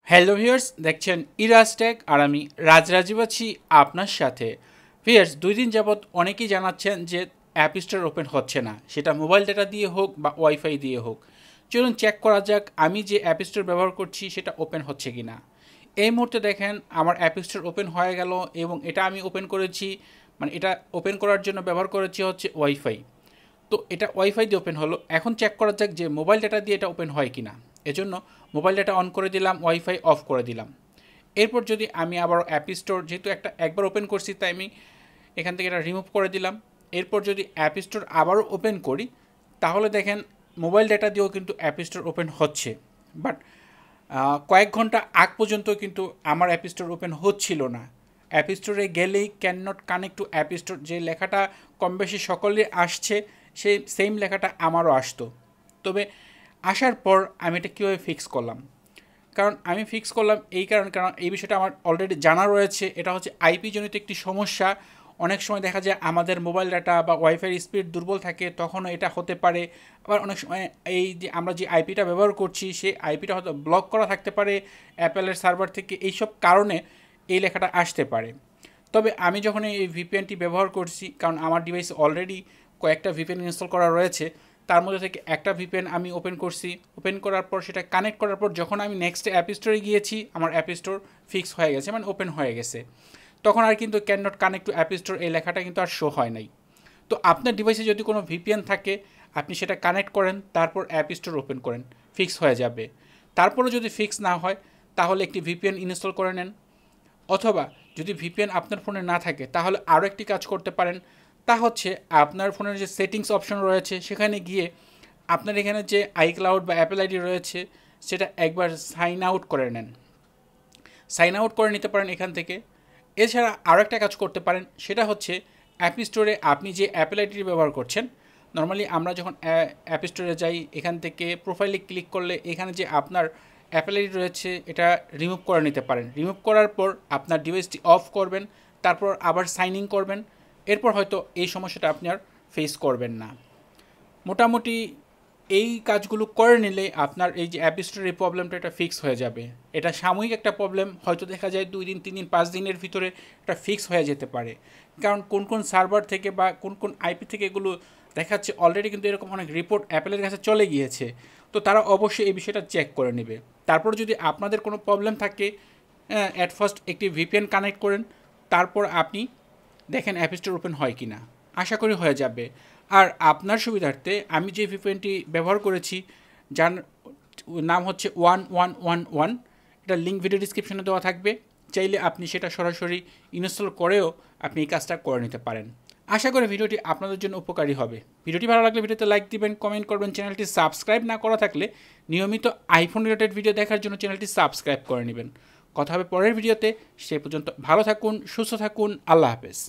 Hello viewers, দেখছেন Iraj take আর আমি রাজরাজীব আছি আপনার সাথে। ভিউয়ার্স, 2 দিন যাবৎ অনেকেই জানাচ্ছেন যে অ্যাপ স্টোর ওপেন হচ্ছে না, সেটা মোবাইল ডেটা দিয়ে হোক বা ওয়াইফাই দিয়ে হোক। চলুন চেক করা যাক আমি যে অ্যাপ স্টোর ব্যবহার করছি সেটা ওপেন হচ্ছে কি না। এই মুহূর্তে দেখেন আমার অ্যাপ স্টোর ওপেন হয়ে গেল এবং এটা আমি ওপেন করেছি, মানে এটা ওপেন করার জন্য ব্যবহার করেছি হচ্ছে ওয়াইফাই। তো এটা ওয়াইফাই দিয়ে ওপেন হলো। এখন চেক করা যাক যে মোবাইল ডাটা দিয়ে এটা ওপেন হয় কি না। এজন্য মোবাইল ডাটা অন করে দিলাম, ওয়াইফাই অফ করে দিলাম। এরপর যদি আমি আবার অ্যাপ স্টোর, যেহেতু একবার ওপেন করছি তাই আমি এখান থেকে এটা রিমুভ করে দিলাম। এরপর যদি অ্যাপ স্টোর আবারও ওপেন করি, তাহলে দেখেন মোবাইল ডাটা দিয়েও কিন্তু অ্যাপ স্টোর ওপেন হচ্ছে। বাট কয়েক ঘন্টা আগ পর্যন্ত কিন্তু আমার অ্যাপ স্টোর ওপেন হচ্ছিল না। অ্যাপ স্টোরে গেলেই can not connect to app store যে লেখাটা কম বেশি সকলের আসছে, সেই সেম লেখাটা আমারও আসতো। তবে আসার পর আমি এটা কীভাবে ফিক্স করলাম, কারণ আমি ফিক্স করলাম কারণ এই বিষয়টা আমার অলরেডি জানা রয়েছে। এটা হচ্ছে আইপি জনিত একটি সমস্যা। অনেক সময় দেখা যায় আমাদের মোবাইল ডাটা বা ওয়াইফাই স্পিড দুর্বল থাকে, তখনও এটা হতে পারে। আবার অনেক সময় এই যে আমরা যে আইপিটা ব্যবহার করছি সেই আইপিটা হয়তো ব্লক করা থাকতে পারে অ্যাপেলের সার্ভার থেকে, এইসব কারণে এই লেখাটা আসতে পারে। তবে আমি যখন এই ভিপিএনটি ব্যবহার করছি, কারণ আমার ডিভাইসে অলরেডি কয়েকটা ভিপিএন ইনস্টল করা রয়েছে, তার মধ্যে থেকে একটা ভিপিএন আমি ওপেন করছি। ওপেন করার পর সেটা কানেক্ট করার পর যখন আমি নেক্সট অ্যাপ স্টোরে গিয়েছি, আমার অ্যাপ স্টোর ফিক্স হয়ে গেছে, মানে ওপেন হয়ে গেছে। তখন আর কিন্তু can not connect to app store এই লেখাটা কিন্তু আর শো হয় নাই। তো আপনার ডিভাইসে যদি কোনো ভিপিএন থাকে, আপনি সেটা কানেক্ট করেন, তারপর অ্যাপ স্টোর ওপেন করেন, ফিক্স হয়ে যাবে। তারপরে যদি ফিক্স না হয়, তাহলে একটি ভিপিএন ইনস্টল করে নেন। অথবা যদি ভিপিএন আপনার ফোনে না থাকে, তাহলে আরও একটি কাজ করতে পারেন। তা হচ্ছে আপনার ফোনের যে সেটিংস অপশন রয়েছে সেখানে গিয়ে আপনার এখানে যে আইক্লাউড বা অ্যাপেল আইডি রয়েছে সেটা একবার সাইন আউট করে নেন। সাইন আউট করে নিতে পারেন এখান থেকে। এছাড়া আরও একটা কাজ করতে পারেন, সেটা হচ্ছে অ্যাপ স্টোরে আপনি যে অ্যাপেল আইডি ব্যবহার করছেন, নর্মালি আমরা যখন অ্যাপ স্টোরে যাই, এখান থেকে প্রোফাইলে ক্লিক করলে এখানে যে আপনার অ্যাপেল আইডি রয়েছে এটা রিমুভ করে নিতে পারেন। রিমুভ করার পর আপনার ডিভাইসটি অফ করবেন, তারপর আবার সাইন ইন করবেন। এরপর হয়তো এই সমস্যাটা আপনি আর ফেস করবেন না। মোটামুটি এই কাজগুলো করে নিলে আপনার এই যে অ্যাপ স্টোরের প্রবলেমটা এটা ফিক্স হয়ে যাবে। এটা সাময়িক একটা প্রবলেম, হয়তো দেখা যায় 2 দিন 3 দিন 5 দিনের ভিতরে এটা ফিক্স হয়ে যেতে পারে। কারণ কোন কোন সার্ভার থেকে বা কোন কোন আইপি থেকে এগুলো দেখাচ্ছে, অলরেডি কিন্তু এরকম অনেক রিপোর্ট অ্যাপেলের কাছে চলে গিয়েছে। তো তারা অবশ্যই এই বিষয়টা চেক করে নেবে। তারপর যদি আপনাদের কোনো প্রবলেম থাকে, অ্যাট ফার্স্ট একটি ভিপিএন কানেক্ট করেন, তারপর আপনি দেখেন অ্যাপ স্টোর ওপেন হয় কি না। আশা করি হয়ে যাবে। আর আপনার সুবিধার্থে আমি যে ভিপিএনটি ব্যবহার করেছি, যার নাম হচ্ছে 1111, এটা লিঙ্ক ভিডিও ডিসক্রিপশনে দেওয়া থাকবে। চাইলে আপনি সেটা সরাসরি ইনস্টল করেও আপনি এই কাজটা করে নিতে পারেন। আশা করি ভিডিওটি আপনাদের জন্য উপকারী হবে। ভিডিওটি ভালো লাগলে ভিডিওতে লাইক দিবেন, কমেন্ট করবেন। চ্যানেলটি সাবস্ক্রাইব না করা থাকলে নিয়মিত আইফোন রিলেটেড ভিডিও দেখার জন্য চ্যানেলটি সাবস্ক্রাইব করে নেবেন। কথা হবে পরের ভিডিওতে। সে পর্যন্ত ভালো থাকুন, সুস্থ থাকুন। আল্লাহ হাফেজ।